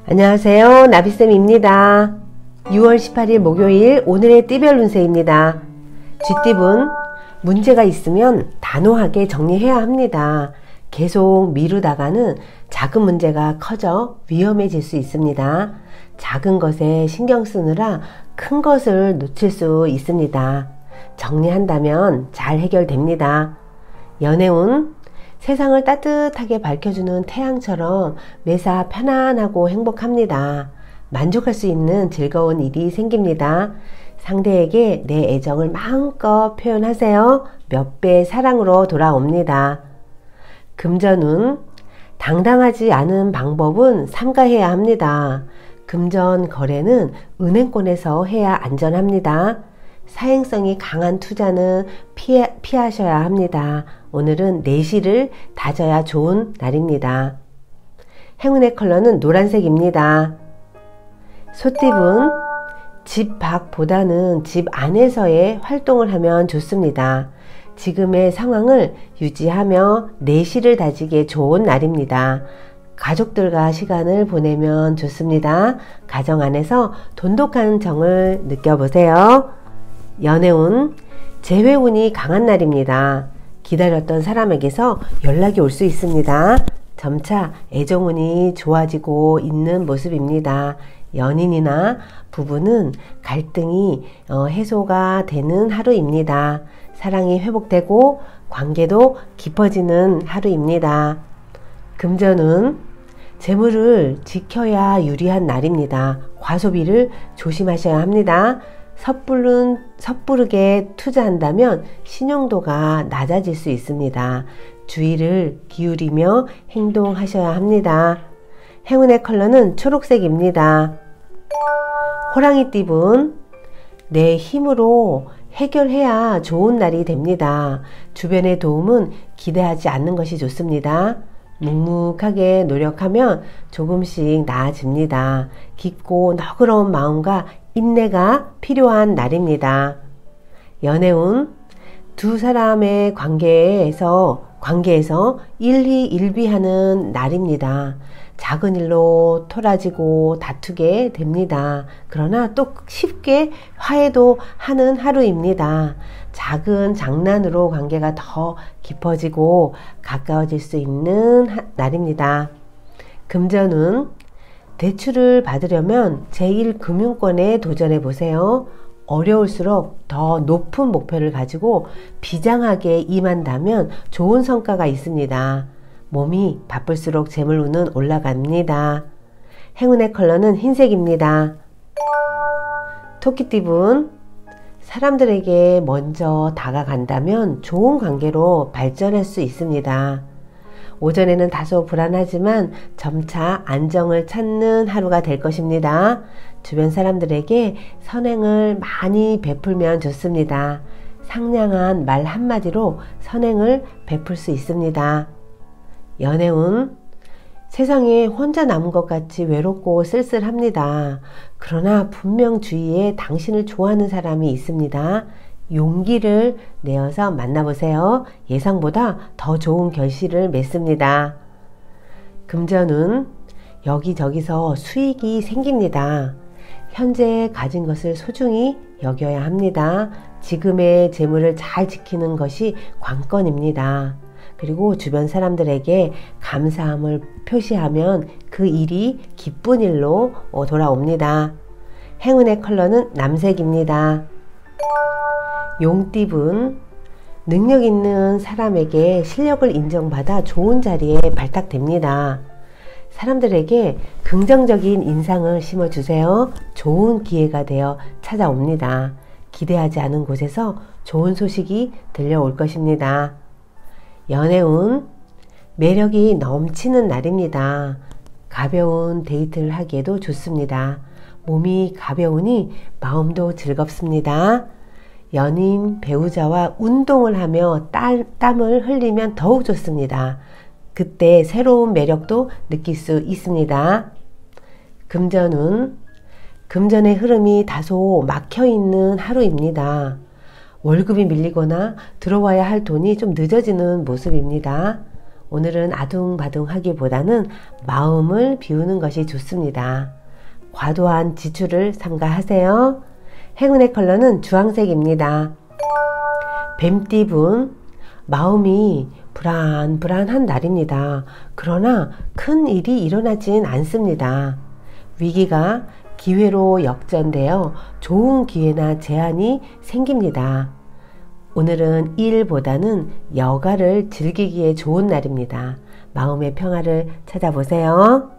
안녕하세요. 나비쌤입니다. 6월 18일 목요일 오늘의 띠별 운세입니다. 쥐띠분, 문제가 있으면 단호하게 정리해야 합니다. 계속 미루다가는 작은 문제가 커져 위험해질 수 있습니다. 작은 것에 신경 쓰느라 큰 것을 놓칠 수 있습니다. 정리한다면 잘 해결됩니다. 연애운, 세상을 따뜻하게 밝혀주는 태양처럼 매사 편안하고 행복합니다. 만족할 수 있는 즐거운 일이 생깁니다. 상대에게 내 애정을 마음껏 표현하세요. 몇 배의 사랑으로 돌아옵니다. 금전운, 당당하지 않은 방법은 삼가해야 합니다. 금전 거래는 은행권에서 해야 안전합니다. 사행성이 강한 투자는 피하셔야 합니다. 오늘은 내실을 다져야 좋은 날입니다. 행운의 컬러는 노란색입니다. 소띠분, 집 밖보다는 집 안에서의 활동을 하면 좋습니다. 지금의 상황을 유지하며 내실을 다지기에 좋은 날입니다. 가족들과 시간을 보내면 좋습니다. 가정 안에서 돈독한 정을 느껴보세요. 연애운, 재회운이 강한 날입니다. 기다렸던 사람에게서 연락이 올 수 있습니다. 점차 애정운이 좋아지고 있는 모습입니다. 연인이나 부부는 갈등이 해소가 되는 하루입니다. 사랑이 회복되고 관계도 깊어지는 하루입니다. 금전운, 재물을 지켜야 유리한 날입니다. 과소비를 조심하셔야 합니다. 섣부르게 투자한다면 신용도가 낮아질 수 있습니다. 주의를 기울이며 행동하셔야 합니다. 행운의 컬러는 초록색입니다. 호랑이띠분, 내 힘으로 해결해야 좋은 날이 됩니다. 주변의 도움은 기대하지 않는 것이 좋습니다. 묵묵하게 노력하면 조금씩 나아집니다. 깊고 너그러운 마음과 인내가 필요한 날입니다. 연애운, 두 사람의 관계에서 일희일비하는 날입니다. 작은 일로 토라지고 다투게 됩니다. 그러나 또 쉽게 화해도 하는 하루입니다. 작은 장난으로 관계가 더 깊어지고 가까워질 수 있는 날입니다. 금전운, 대출을 받으려면 제1금융권에 도전해 보세요. 어려울수록 더 높은 목표를 가지고 비장하게 임한다면 좋은 성과가 있습니다. 몸이 바쁠수록 재물운은 올라갑니다. 행운의 컬러는 흰색입니다. 토끼띠분, 사람들에게 먼저 다가간다면 좋은 관계로 발전할 수 있습니다. 오전에는 다소 불안하지만 점차 안정을 찾는 하루가 될 것입니다. 주변 사람들에게 선행을 많이 베풀면 좋습니다. 상냥한 말 한마디로 선행을 베풀 수 있습니다. 연애운, 세상에 혼자 남은 것 같이 외롭고 쓸쓸합니다. 그러나 분명 주위에 당신을 좋아하는 사람이 있습니다. 용기를 내어서 만나보세요. 예상보다 더 좋은 결실을 맺습니다. 금전운, 여기저기서 수익이 생깁니다. 현재 가진 것을 소중히 여겨야 합니다. 지금의 재물을 잘 지키는 것이 관건입니다. 그리고 주변 사람들에게 감사함을 표시하면 그 일이 기쁜 일로 돌아옵니다. 행운의 컬러는 남색입니다. 용띠분, 능력 있는 사람에게 실력을 인정받아 좋은 자리에 발탁됩니다. 사람들에게 긍정적인 인상을 심어주세요. 좋은 기회가 되어 찾아옵니다. 기대하지 않은 곳에서 좋은 소식이 들려올 것입니다. 연애운, 매력이 넘치는 날입니다. 가벼운 데이트를 하기에도 좋습니다. 몸이 가벼우니 마음도 즐겁습니다. 연인, 배우자와 운동을 하며 땀을 흘리면 더욱 좋습니다. 그때 새로운 매력도 느낄 수 있습니다. 금전운, 금전의 흐름이 다소 막혀있는 하루입니다. 월급이 밀리거나 들어와야 할 돈이 좀 늦어지는 모습입니다. 오늘은 아둥바둥하기보다는 마음을 비우는 것이 좋습니다. 과도한 지출을 삼가하세요. 행운의 컬러는 주황색입니다. 뱀띠분, 마음이 불안불안한 날입니다. 그러나 큰 일이 일어나진 않습니다. 위기가 기회로 역전되어 좋은 기회나 제안이 생깁니다. 오늘은 일보다는 여가를 즐기기에 좋은 날입니다. 마음의 평화를 찾아보세요.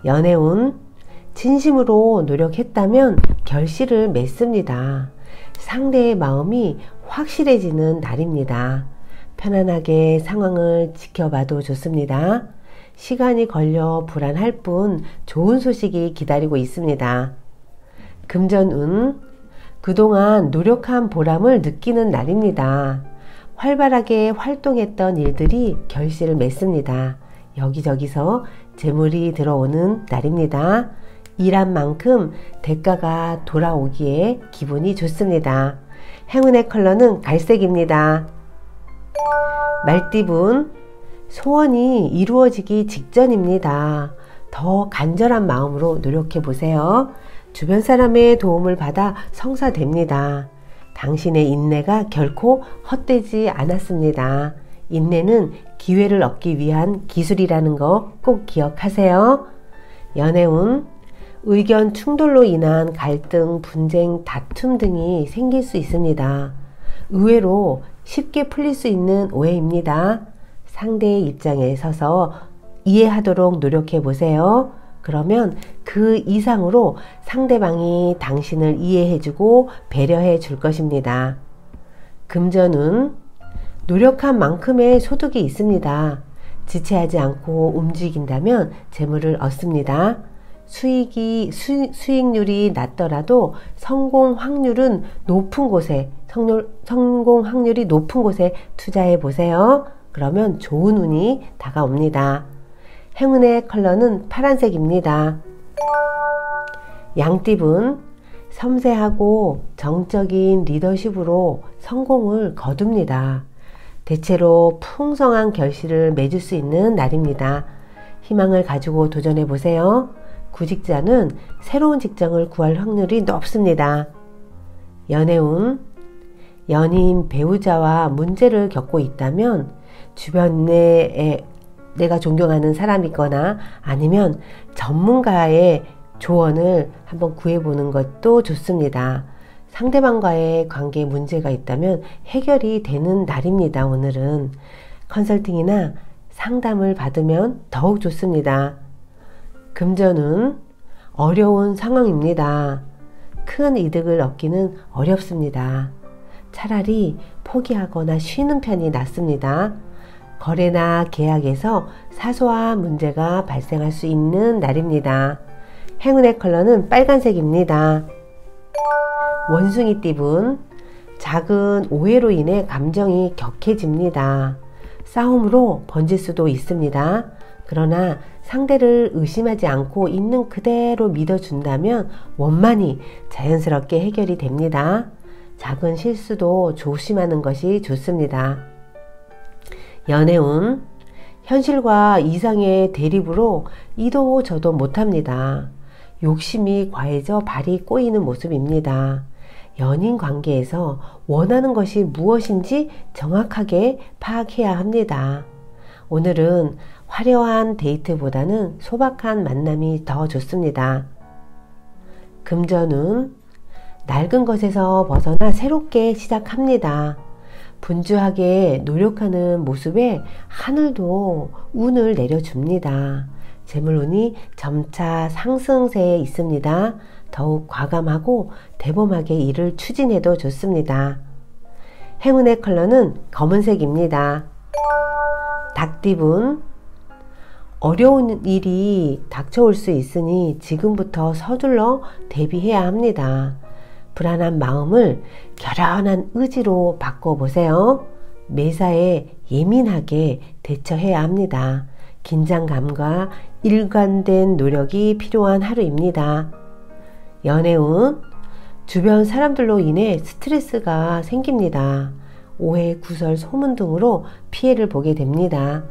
연애운, 진심으로 노력했다면 결실을 맺습니다. 상대의 마음이 확실해지는 날입니다. 편안하게 상황을 지켜봐도 좋습니다. 시간이 걸려 불안할 뿐 좋은 소식이 기다리고 있습니다. 금전운, 그동안 노력한 보람을 느끼는 날입니다. 활발하게 활동했던 일들이 결실을 맺습니다. 여기저기서 재물이 들어오는 날입니다. 일한 만큼 대가가 돌아오기에 기분이 좋습니다. 행운의 컬러는 갈색입니다. 말띠분, 소원이 이루어지기 직전입니다. 더 간절한 마음으로 노력해 보세요. 주변 사람의 도움을 받아 성사됩니다. 당신의 인내가 결코 헛되지 않았습니다. 인내는 기회를 얻기 위한 기술이라는 거 꼭 기억하세요. 연애운, 의견 충돌로 인한 갈등, 분쟁, 다툼 등이 생길 수 있습니다. 의외로 쉽게 풀릴 수 있는 오해입니다. 상대의 입장에 서서 이해하도록 노력해 보세요. 그러면 그 이상으로 상대방이 당신을 이해해주고 배려해 줄 것입니다. 금전운, 노력한 만큼의 소득이 있습니다. 지체하지 않고 움직인다면 재물을 얻습니다. 수익률이 낮더라도 성공 확률이 높은 곳에 투자해 보세요. 그러면 좋은 운이 다가옵니다. 행운의 컬러는 파란색입니다. 양띠분, 섬세하고 정적인 리더십으로 성공을 거둡니다. 대체로 풍성한 결실을 맺을 수 있는 날입니다. 희망을 가지고 도전해 보세요. 구직자는 새로운 직장을 구할 확률이 높습니다. 연애운, 연인, 배우자와 문제를 겪고 있다면 주변에 내가 존경하는 사람이거나 아니면 전문가의 조언을 한번 구해보는 것도 좋습니다. 상대방과의 관계에 문제가 있다면 해결이 되는 날입니다. 오늘은 컨설팅이나 상담을 받으면 더욱 좋습니다. 금전은 어려운 상황입니다. 큰 이득을 얻기는 어렵습니다. 차라리 포기하거나 쉬는 편이 낫습니다. 거래나 계약에서 사소한 문제가 발생할 수 있는 날입니다. 행운의 컬러는 빨간색입니다. 원숭이띠분, 작은 오해로 인해 감정이 격해집니다. 싸움으로 번질 수도 있습니다. 그러나 상대를 의심하지 않고 있는 그대로 믿어준다면 원만히 자연스럽게 해결이 됩니다. 작은 실수도 조심하는 것이 좋습니다. 연애운, 현실과 이상의 대립으로 이도 저도 못합니다. 욕심이 과해져 발이 꼬이는 모습입니다. 연인 관계에서 원하는 것이 무엇인지 정확하게 파악해야 합니다. 오늘은 화려한 데이트보다는 소박한 만남이 더 좋습니다. 금전운, 낡은 것에서 벗어나 새롭게 시작합니다. 분주하게 노력하는 모습에 하늘도 운을 내려줍니다. 재물운이 점차 상승세에 있습니다. 더욱 과감하고 대범하게 일을 추진해도 좋습니다. 행운의 컬러는 검은색입니다. 닭띠분, 어려운 일이 닥쳐올 수 있으니 지금부터 서둘러 대비해야 합니다. 불안한 마음을 결연한 의지로 바꿔보세요. 매사에 예민하게 대처해야 합니다. 긴장감과 일관된 노력이 필요한 하루입니다. 연애운, 주변 사람들로 인해 스트레스가 생깁니다. 오해, 구설, 소문 등으로 피해를 보게 됩니다.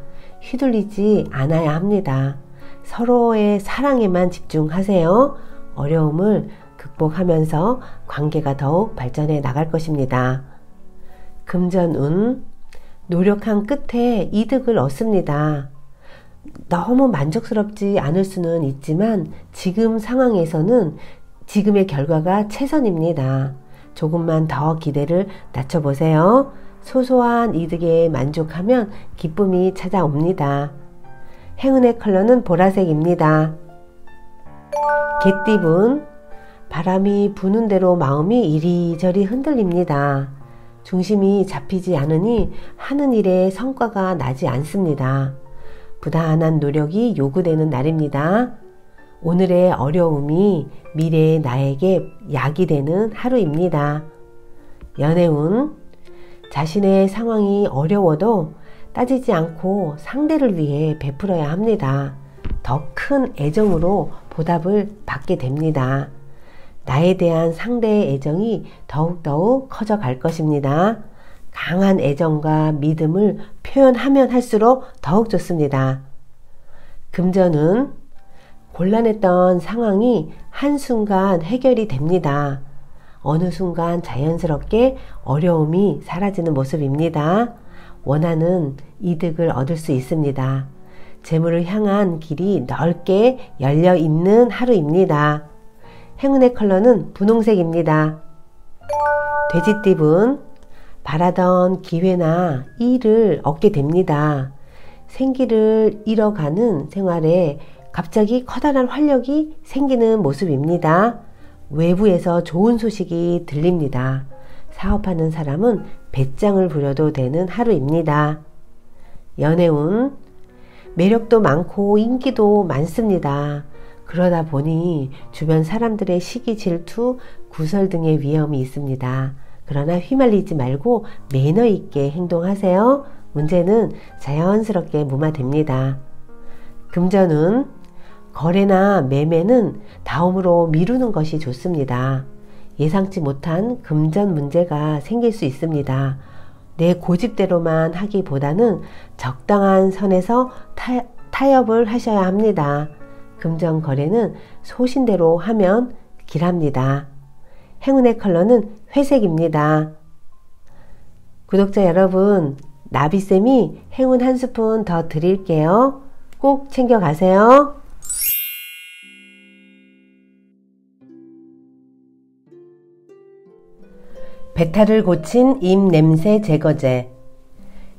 휘둘리지 않아야 합니다. 서로의 사랑에만 집중하세요. 어려움을 극복하면서 관계가 더욱 발전해 나갈 것입니다. 금전운, 노력한 끝에 이득을 얻습니다. 너무 만족스럽지 않을 수는 있지만 지금 상황에서는 지금의 결과가 최선입니다. 조금만 더 기대를 낮춰보세요. 소소한 이득에 만족하면 기쁨이 찾아옵니다. 행운의 컬러는 보라색입니다. 개띠분, 바람이 부는 대로 마음이 이리저리 흔들립니다. 중심이 잡히지 않으니 하는 일에 성과가 나지 않습니다. 부단한 노력이 요구되는 날입니다. 오늘의 어려움이 미래의 나에게 약이 되는 하루입니다. 연애운, 자신의 상황이 어려워도 따지지 않고 상대를 위해 베풀어야 합니다. 더 큰 애정으로 보답을 받게 됩니다. 나에 대한 상대의 애정이 더욱더욱 커져갈 것입니다. 강한 애정과 믿음을 표현하면 할수록 더욱 좋습니다. 금전은 곤란했던 상황이 한순간 해결이 됩니다. 어느 순간 자연스럽게 어려움이 사라지는 모습입니다. 원하는 이득을 얻을 수 있습니다. 재물을 향한 길이 넓게 열려 있는 하루입니다. 행운의 컬러는 분홍색입니다. 돼지띠분, 바라던 기회나 일을 얻게 됩니다. 생기를 잃어가는 생활에 갑자기 커다란 활력이 생기는 모습입니다. 외부에서 좋은 소식이 들립니다. 사업하는 사람은 배짱을 부려도 되는 하루입니다. 연애운, 매력도 많고 인기도 많습니다. 그러다 보니 주변 사람들의 시기, 질투, 구설 등의 위험이 있습니다. 그러나 휘말리지 말고 매너 있게 행동하세요. 문제는 자연스럽게 무마됩니다. 금전운, 거래나 매매는 다음으로 미루는 것이 좋습니다. 예상치 못한 금전 문제가 생길 수 있습니다. 내 고집대로만 하기보다는 적당한 선에서 타협을 하셔야 합니다. 금전 거래는 소신대로 하면 길합니다. 행운의 컬러는 회색입니다. 구독자 여러분, 나비쌤이 행운 한 스푼 더 드릴게요. 꼭 챙겨가세요. 배탈을 고친 입냄새 제거제.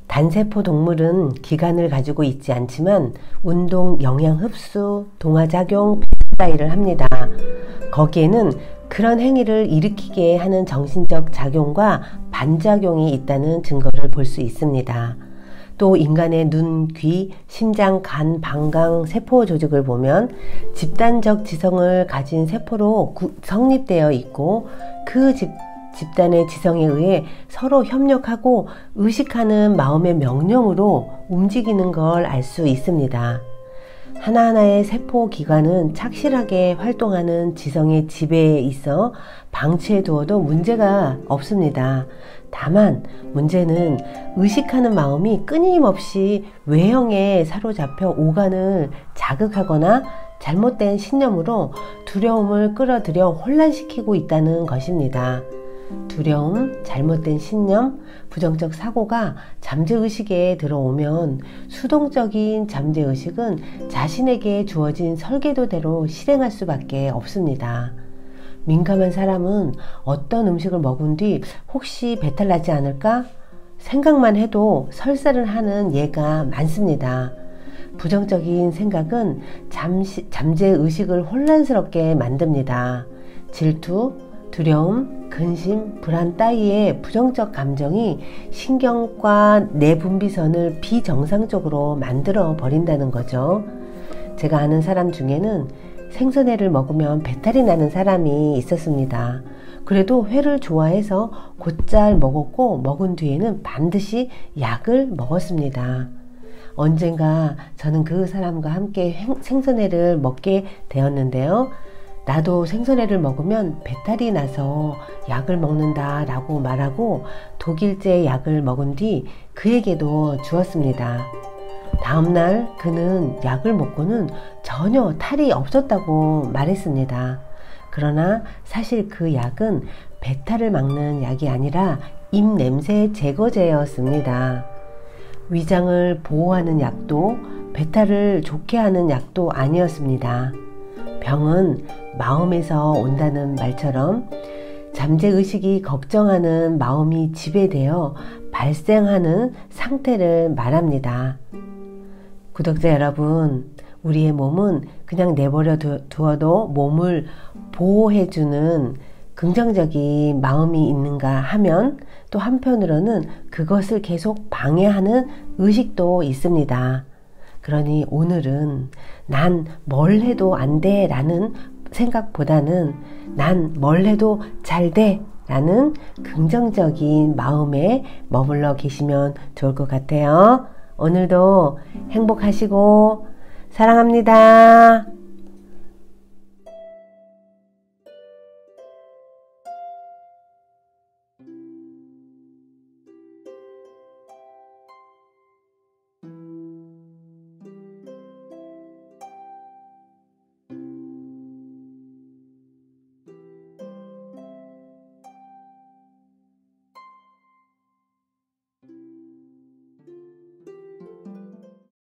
단세포 동물은 기관을 가지고 있지 않지만 운동, 영양 흡수, 동화작용, 따위를 합니다. 거기에는 그런 행위를 일으키게 하는 정신적 작용과 반작용이 있다는 증거를 볼 수 있습니다. 또 인간의 눈, 귀, 심장, 간, 방광, 세포 조직을 보면 집단적 지성을 가진 세포로 성립되어 있고 그 집단의 지성에 의해 서로 협력하고 의식하는 마음의 명령으로 움직이는 걸 알 수 있습니다. 하나하나의 세포 기관은 착실하게 활동하는 지성의 지배에 있어 방치해 두어도 문제가 없습니다. 다만 문제는 의식하는 마음이 끊임없이 외형에 사로잡혀 오간을 자극하거나 잘못된 신념으로 두려움을 끌어들여 혼란시키고 있다는 것입니다. 두려움, 잘못된 신념, 부정적 사고가 잠재의식에 들어오면 수동적인 잠재의식은 자신에게 주어진 설계도대로 실행할 수밖에 없습니다. 민감한 사람은 어떤 음식을 먹은 뒤 혹시 배탈 나지 않을까? 생각만 해도 설사를 하는 예가 많습니다. 부정적인 생각은 잠재의식을 혼란스럽게 만듭니다. 질투, 두려움, 근심, 불안 따위의 부정적 감정이 신경과 내분비선을 비정상적으로 만들어 버린다는 거죠. 제가 아는 사람 중에는 생선회를 먹으면 배탈이 나는 사람이 있었습니다. 그래도 회를 좋아해서 곧잘 먹었고 먹은 뒤에는 반드시 약을 먹었습니다. 언젠가 저는 그 사람과 함께 생선회를 먹게 되었는데요. 나도 생선회를 먹으면 배탈이 나서 약을 먹는다 라고 말하고 독일제 약을 먹은 뒤 그에게도 주었습니다. 다음날 그는 약을 먹고는 전혀 탈이 없었다고 말했습니다. 그러나 사실 그 약은 배탈을 막는 약이 아니라 입냄새 제거제였습니다. 위장을 보호하는 약도 배탈을 좋게 하는 약도 아니었습니다. 병은 마음에서 온다는 말처럼 잠재의식이 걱정하는 마음이 지배되어 발생하는 상태를 말합니다. 구독자 여러분, 우리의 몸은 그냥 내버려 두어도 몸을 보호해주는 긍정적인 마음이 있는가 하면 또 한편으로는 그것을 계속 방해하는 의식도 있습니다. 그러니 오늘은 난 뭘 해도 안 돼 라는 생각보다는 난 뭘 해도 잘 돼 라는 긍정적인 마음에 머물러 계시면 좋을 것 같아요. 오늘도 행복하시고 사랑합니다.